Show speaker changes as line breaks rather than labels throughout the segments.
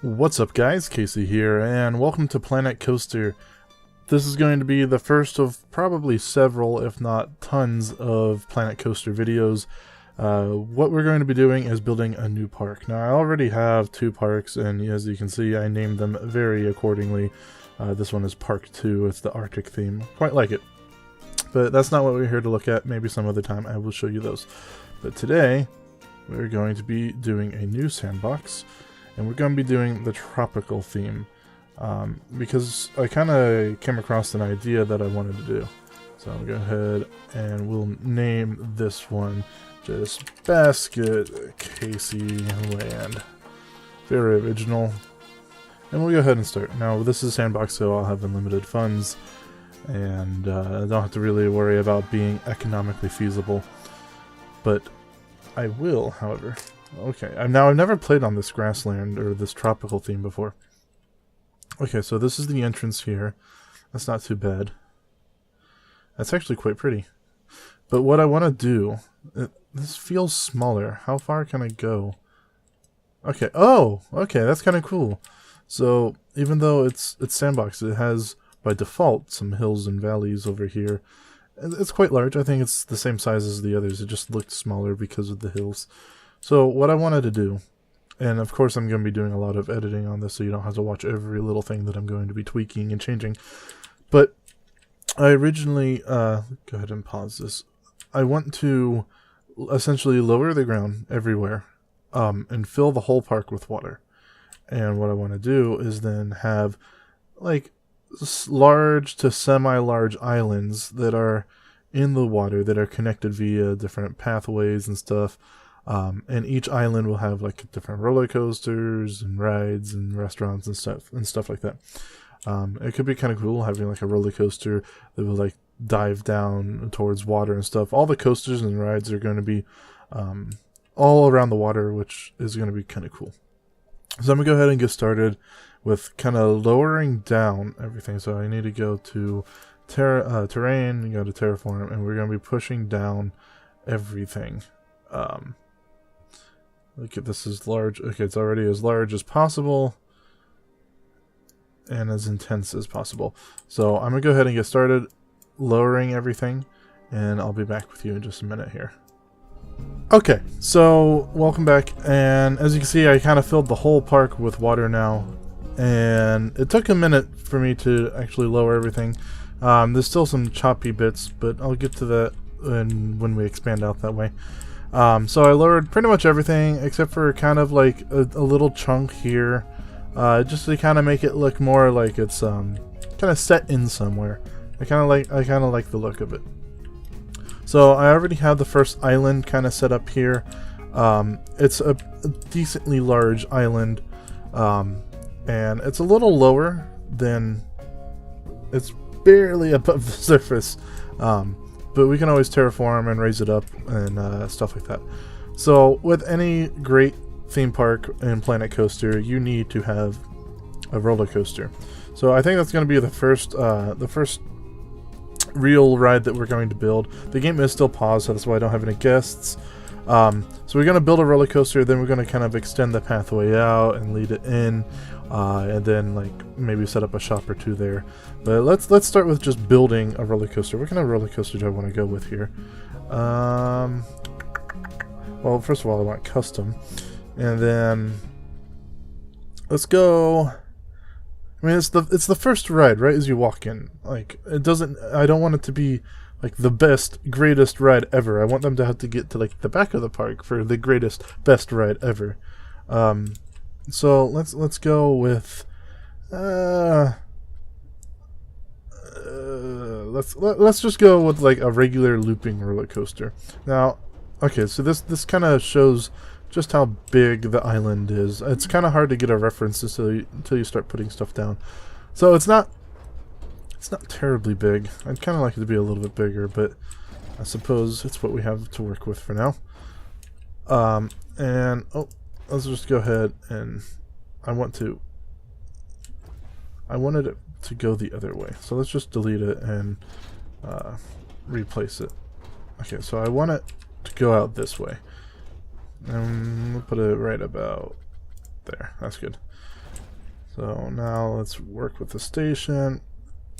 What's up guys, Casey here, and welcome to Planet Coaster. This is going to be the first of probably several, if not tons, of Planet Coaster videos. What we're going to be doing is building a new park. Now I already have two parks, and as you can see I named them very accordingly. This one is Park 2, it's the Arctic theme, quite like it. But that's not what we're here to look at, maybe some other time I will show you those. But today, we're going to be doing a new sandbox. And we're going to be doing the tropical theme, because I kind of came across an idea that I wanted to do. So I'll go ahead and we'll name this one just Basket Casey Land. Very original. And we'll go ahead and start. Now this is Sandbox, so I'll have unlimited funds, and I don't have to really worry about being economically feasible. But I will, however. Okay, now I've never played on this grassland or this tropical theme before. Okay, so this is the entrance here. That's not too bad. That's actually quite pretty. But what I want to do, this feels smaller. How far can I go? Okay, oh, okay, that's kind of cool. So even though it's sandbox, it has by default some hills and valleys over here. It's quite large. I think it's the same size as the others. It just looked smaller because of the hills. So what I wanted to do, and of course I'm going to be doing a lot of editing on this so you don't have to watch every little thing that I'm going to be tweaking and changing, but I originally, go ahead and pause this, I want to essentially lower the ground everywhere, and fill the whole park with water. And what I want to do is then have like large to semi-large islands that are in the water that are connected via different pathways and stuff. And each island will have like different roller coasters and rides and restaurants and stuff like that. It could be kind of cool having like a roller coaster that will like dive down towards water and stuff. All the coasters and rides are going to be all around the water, which is going to be kind of cool. So I'm going to go ahead and get started with kind of lowering down everything. So I need to go to terrain, go to terraform, and we're going to be pushing down everything. Look at this is large. Okay, it's already as large as possible and as intense as possible. So I'm gonna go ahead and get started lowering everything, and I'll be back with you in just a minute here. Okay, so welcome back, and as you can see I kind of filled the whole park with water now, and it took a minute for me to actually lower everything. There's still some choppy bits, but I'll get to that when we expand out that way. So I lowered pretty much everything except for kind of like a little chunk here, just to kind of make it look more like it's kind of set in somewhere. I kind of like the look of it. So I already have the first island kind of set up here. It's a decently large island, and it's a little lower than, it's barely above the surface. But we can always terraform and raise it up and stuff like that. So with any great theme park in Planet Coaster, you need to have a roller coaster. So I think that's going to be the first real ride that we're going to build. The game is still paused, so that's why I don't have any guests. So we're going to build a roller coaster, then we're going to kind of extend the pathway out and lead it in, and then like maybe set up a shop or two there. But let's start with just building a roller coaster. What kind of roller coaster do I want to go with here? Well, first of all, I want custom, and then let's go. I mean, it's the first ride, right? As you walk in, like it doesn't. I don't want it to be like the best, greatest ride ever. I want them to have to get to like the back of the park for the greatest, best ride ever. So let's go with let's just go with like a regular looping roller coaster. Now, okay, so this kind of shows just how big the island is. It's kind of hard to get a reference until you start putting stuff down. So it's not terribly big. I'd kind of like it to be a little bit bigger, but I suppose it's what we have to work with for now. And oh, let's just go ahead and I wanted it to go the other way. So let's just delete it and replace it. Okay, so I want it to go out this way. We'll put it right about there. That's good. So now let's work with the station.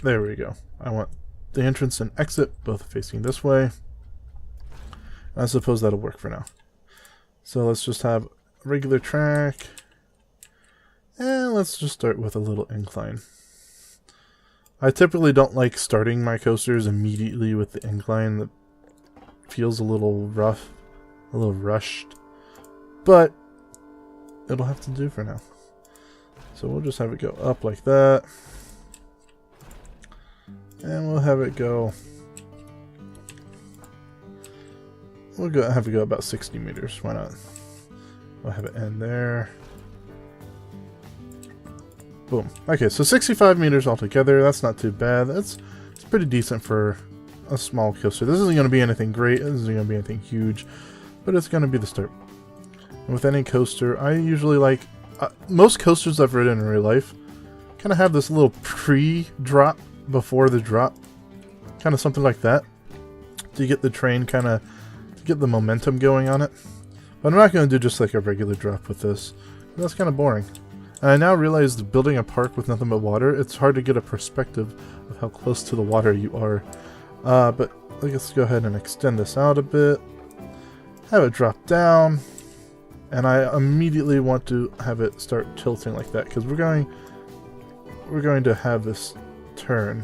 There we go. I want the entrance and exit both facing this way. I suppose that'll work for now. So let's just have a regular track. And let's just start with a little incline. I typically don't like starting my coasters immediately with the incline. That feels a little rough, a little rushed. But it'll have to do for now. So we'll just have it go up like that. And we'll have it go... We'll have it go about 60 meters. Why not? We'll have it end there. Boom. Okay, so 65 meters altogether. That's not too bad. It's pretty decent for a small coaster. This isn't going to be anything great. This isn't going to be anything huge. But it's going to be the start. And with any coaster, I usually like... most coasters I've ridden in real life kind of have this little pre-drop before the drop. Kind of something like that. To get the train kind of... to get the momentum going on it. But I'm not going to do just like a regular drop with this. That's kind of boring. And I now realize that building a park with nothing but water, it's hard to get a perspective of how close to the water you are. But let's go ahead and extend this out a bit. Have it drop down. And I immediately want to have it start tilting like that, because we're going to have this turn.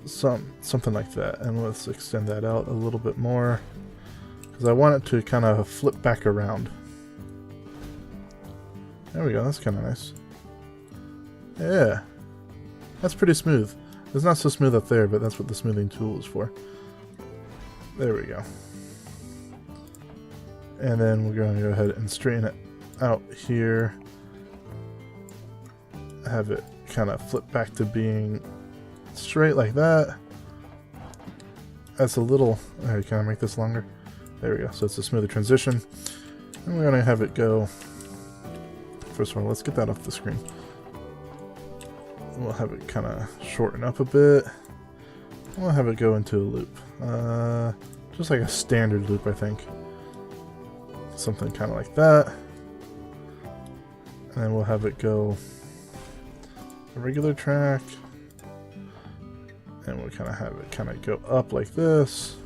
Something like that. And let's extend that out a little bit more, because I want it to kind of flip back around. There we go, that's kind of nice. Yeah. That's pretty smooth. It's not so smooth up there, but that's what the smoothing tool is for. There we go. And then we're going to go ahead and straighten it out here. Have it kind of flip back to being straight like that. That's a little... Alright, can I make this longer? There we go. So it's a smoother transition. And we're going to have it go... First of all, let's get that off the screen. We'll have it kind of shorten up a bit. We'll have it go into a loop. Just like a standard loop, I think. Something kind of like that. And then we'll have it go a regular track. And we'll kind of have it kind of go up like this.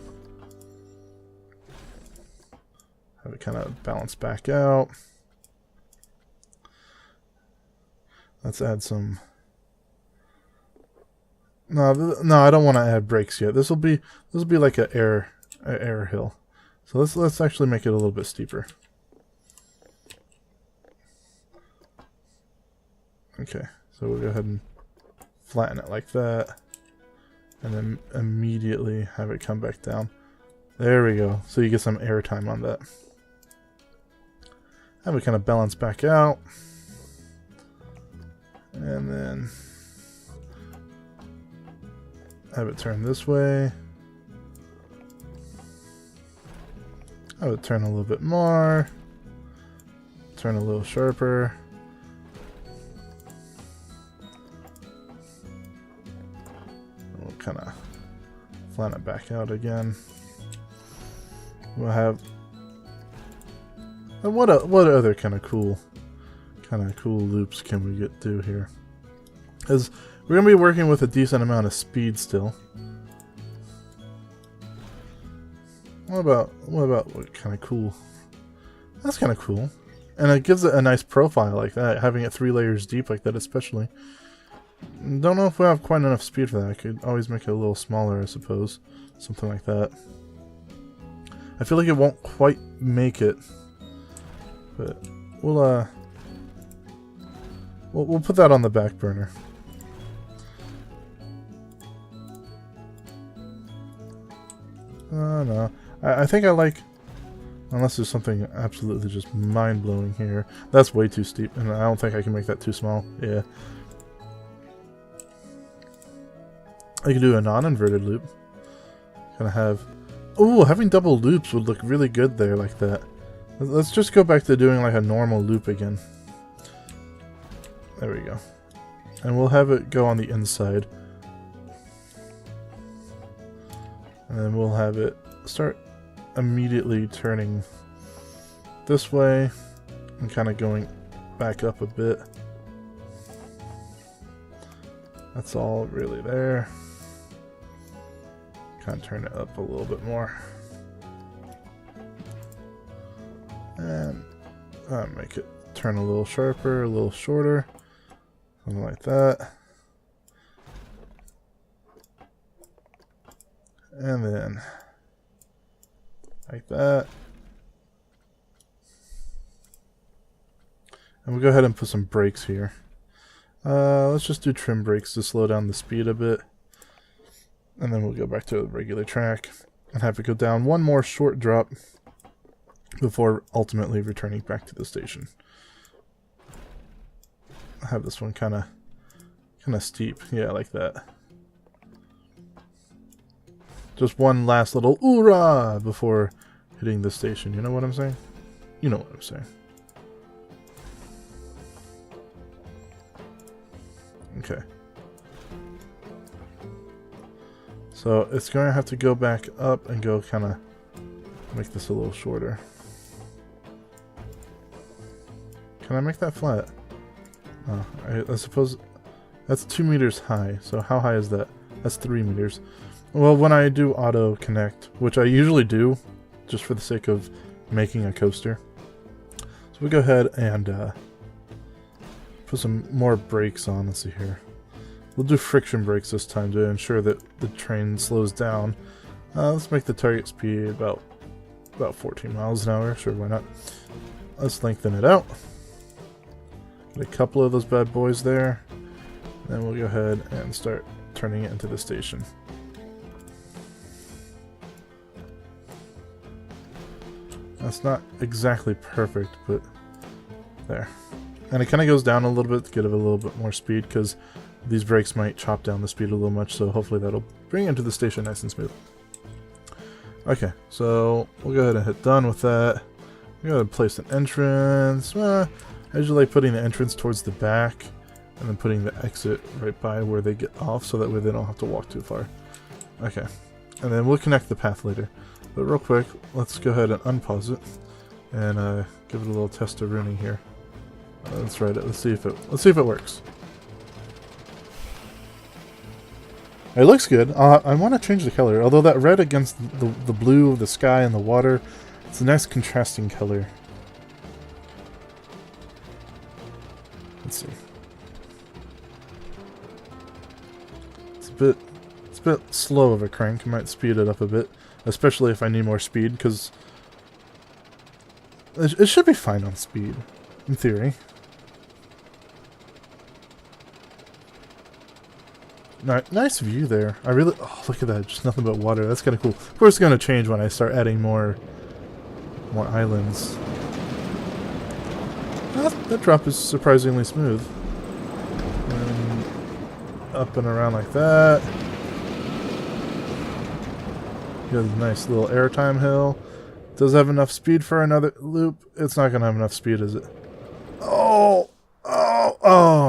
Have it kind of balance back out. Let's add some... No, I don't want to add brakes yet. This will be like an air hill. So let's actually make it a little bit steeper. Okay, so we'll go ahead and flatten it like that, and then immediately have it come back down. There we go. So you get some air time on that. Have it kind of balance back out. And then have it turn this way. Have it turn a little bit more. Turn a little sharper. We'll kind of flatten it back out again. We'll have... What other kind of cool loops can we do here? Because we're gonna be working with a decent amount of speed still. What about what kind of cool? That's kind of cool, and it gives it a nice profile like that. Having it 3 layers deep like that, especially. Don't know if we have quite enough speed for that. I could always make it a little smaller, I suppose. Something like that. I feel like it won't quite make it, but we'll put that on the back burner. No. I think I like... Unless there's something absolutely just mind-blowing here. That's way too steep, and I don't think I can make that too small. Yeah. I can do a non-inverted loop. Kind of have... Ooh, having double loops would look really good there like that. Let's just go back to doing like a normal loop again. There we go. And we'll have it go on the inside. And then we'll have it start immediately turning this way and kind of going back up a bit. That's all really there. Kind of turn it up a little bit more. And make it turn a little sharper, a little shorter. Something like that. And then like that. And we'll go ahead and put some brakes here. Let's just do trim brakes to slow down the speed a bit. And then we'll go back to the regular track and have it go down one more short drop before ultimately returning back to the station. I'll have this one kind of steep. Yeah, like that. Just one last little oorah before hitting the station. You know what I'm saying? You know what I'm saying. Okay. So it's going to have to go back up and go kind of make this a little shorter. Can I make that flat? I suppose that's 2 meters high. So how high is that? That's 3 meters. Well, when I do auto connect, which I usually do, just for the sake of making a coaster. So we go ahead and put some more brakes on. Let's see here. We'll do friction brakes this time to ensure that the train slows down. Let's make the target speed about 14 miles an hour. Sure, why not? Let's lengthen it out. Get a couple of those bad boys there. Then we'll go ahead and start turning it into the station. That's not exactly perfect, but there. And it kind of goes down a little bit to give it a little bit more speed, because these brakes might chop down the speed a little much, so hopefully that'll bring it into the station nice and smooth. Okay, so we'll go ahead and hit done with that. We're going to place an entrance. I usually like putting the entrance towards the back, and then putting the exit right by where they get off, so that way they don't have to walk too far. Okay, and then we'll connect the path later. But real quick, let's go ahead and unpause it, and give it a little test of running here. Let's try it. Let's see if it works. It looks good. I want to change the color, although that red against the blue of the sky and the water, it's a nice contrasting color. Let's see. It's a bit slow of a crank. I might speed it up a bit, especially if I need more speed, because it should be fine on speed, in theory. Nice view there. Oh, look at that. Just nothing but water. That's kind of cool. Of course, it's going to change when I start adding more islands. That drop is surprisingly smooth. And up and around like that. You got a nice little airtime hill. Does it have enough speed for another loop? It's not going to have enough speed, is it? Oh,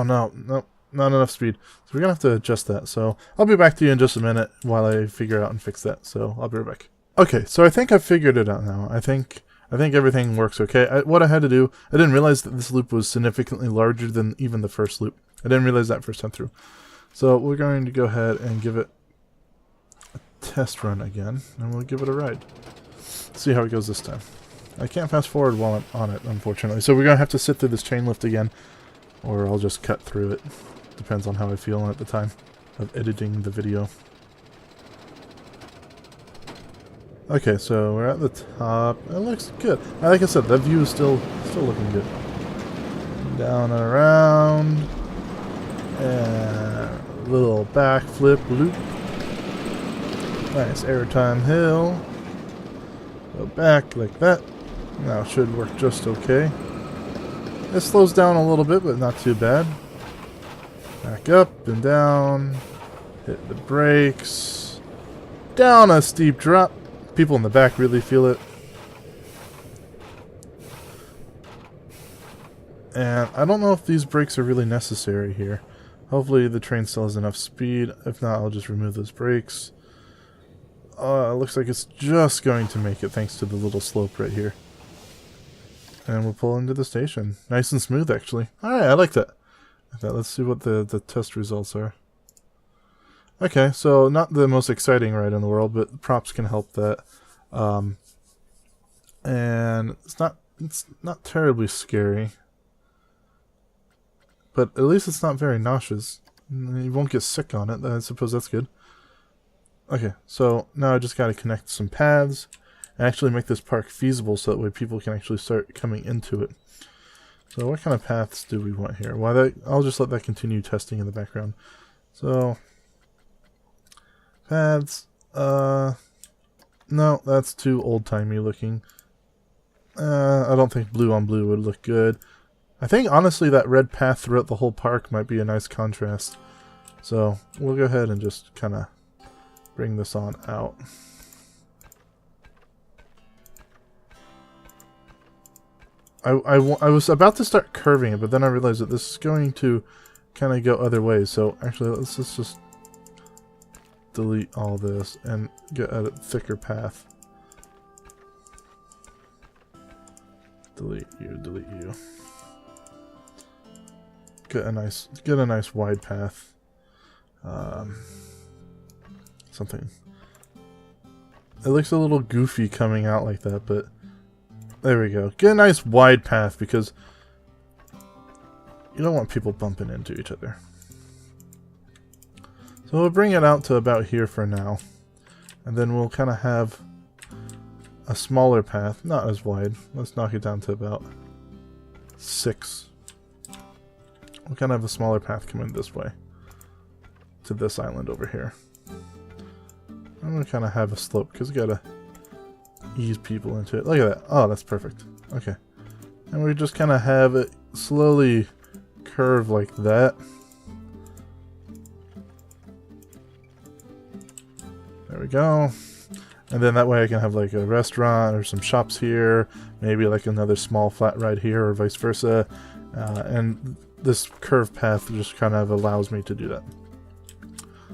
no. Nope. Not enough speed. So we're going to have to adjust that. So I'll be back to you in just a minute while I figure out and fix that. So I'll be right back. Okay, so I think I've figured it out now. I think everything works okay. What I had to do, I didn't realize that this loop was significantly larger than even the first loop. I didn't realize that first time through. So we're going to go ahead and give it a test run again, and we'll give it a ride. See how it goes this time. I can't fast forward while I'm on it, unfortunately. So we're going to have to sit through this chain lift again, or I'll just cut through it. Depends on how I feel at the time of editing the video. Okay, so we're at the top. It looks good. Like I said, that view is still looking good. Down and around. And a little backflip loop. Nice airtime hill. Go back like that. Now it should work just okay. It slows down a little bit, but not too bad. Back up and down. Hit the brakes. Down a steep drop. People in the back really feel it. And I don't know if these brakes are really necessary here. Hopefully the train still has enough speed. If not, I'll just remove those brakes. Looks like it's just going to make it thanks to the little slope right here. And we'll pull into the station. Nice and smooth, actually. Alright, I like that. Let's see what the test results are. Okay, so not the most exciting ride in the world, but props can help that. And it's not terribly scary. But at least it's not very nauseous. You won't get sick on it. I suppose that's good. Okay, so now I just gotta connect some paths and actually make this park feasible so that way people can actually start coming into it. So what kind of paths do we want here? Well, I'll just let that continue testing in the background. So paths, no, that's too old-timey looking. I don't think blue on blue would look good. I think honestly that red path throughout the whole park might be a nice contrast. So we'll go ahead and just kind of bring this on out. I was about to start curving it, but then I realized that this is going to kind of go other ways. So actually, let's just delete all this and get a thicker path. Delete you, delete you. Get a nice wide path. Something. It looks a little goofy coming out like that, but there we go. Get a nice wide path because you don't want people bumping into each other. So we'll bring it out to about here for now. And then we'll kind of have a smaller path, not as wide. Let's knock it down to about 6. We'll kind of have a smaller path coming this way to this island over here. I'm going to kind of have a slope because we got to ease people into it. Look at that. Oh, that's perfect. Okay. And we just kind of have it slowly curve like that. There we go. And then that way I can have like a restaurant or some shops here, maybe like another small flat ride here or vice versa. And this curved path just kind of allows me to do that.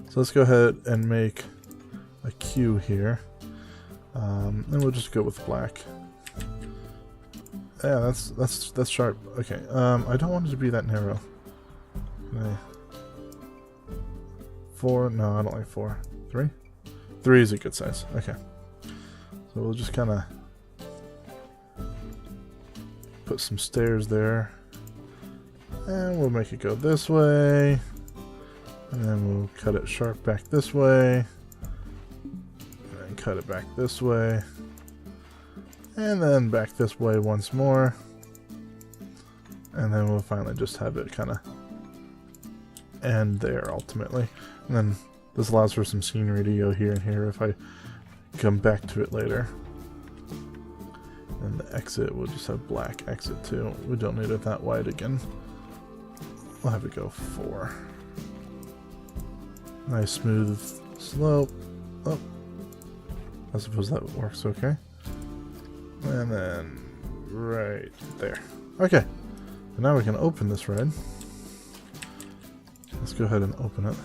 So let's go ahead and make a queue here. And we'll just go with black. Yeah, that's sharp. Okay. I don't want it to be that narrow. Okay. 4? No, I don't like 4. 3? 3 is a good size. Okay. So we'll just kind of put some stairs there. And we'll make it go this way. And then we'll cut it sharp back this way. And then cut it back this way. And then back this way once more. And then we'll finally just have it kind of end there ultimately. And then this allows for some scenery to go here and here if I come back to it later. And the exit, we'll just have black exit too. We don't need it that wide again. We'll have it go 4. Nice smooth slope. Oh, I suppose that works okay. And then right there. Okay, so now we can open this ride. Let's go ahead and open it.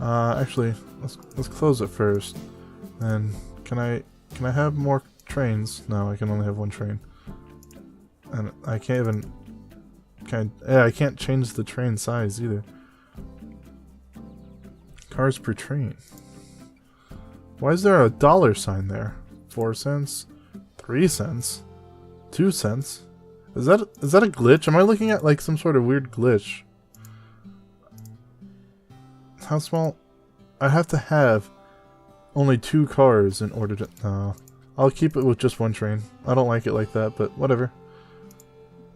Actually, let's close it first. And can I have more trains? No, I can only have one train. And I can't even. I can't change the train size either. Cars per train. Why is there a dollar sign there? 4 cents, 3 cents, 2 cents. Is that a glitch? Am I looking at like some sort of weird glitch? How small? I have to have only 2 cars in order to. No, I'll keep it with just 1 train. I don't like it like that, but whatever.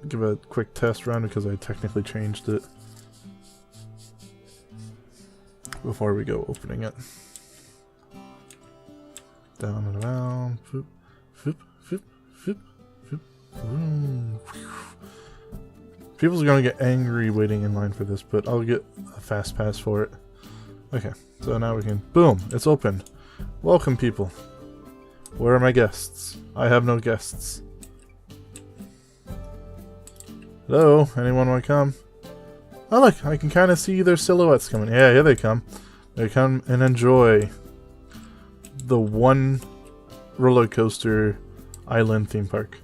Give a quick test run because I technically changed it before we go opening it. Down and around. Foop, foop, foop, foop, foop. Ooh. People's gonna get angry waiting in line for this, but I'll get a fast pass for it. Okay, so now we can. Boom! It's open. Welcome, people. Where are my guests? I have no guests. Hello? Anyone want to come? Oh, look! I can kind of see their silhouettes coming. Yeah, here they come. They come and enjoy the one roller coaster island theme park.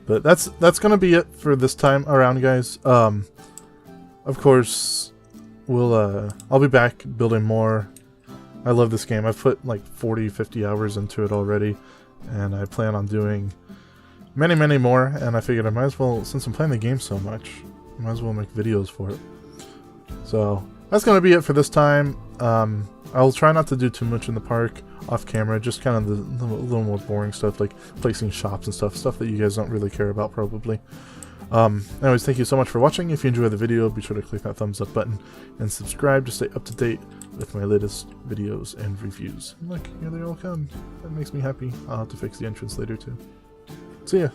But that's gonna be it for this time around, guys. Of course, I'll be back building more. I love this game. I've put like 40-50 hours into it already, and I plan on doing many more, and I figured I might as well, since I'm playing the game so much, I might as well make videos for it. So that's going to be it for this time. I'll try not to do too much in the park off camera, just kind of the little more boring stuff like placing shops and stuff that you guys don't really care about probably. Anyways, thank you so much for watching. If you enjoyed the video, be sure to click that thumbs up button and subscribe to stay up to date with my latest videos and reviews. And look, here they all come. That makes me happy. I'll have to fix the entrance later too. See ya!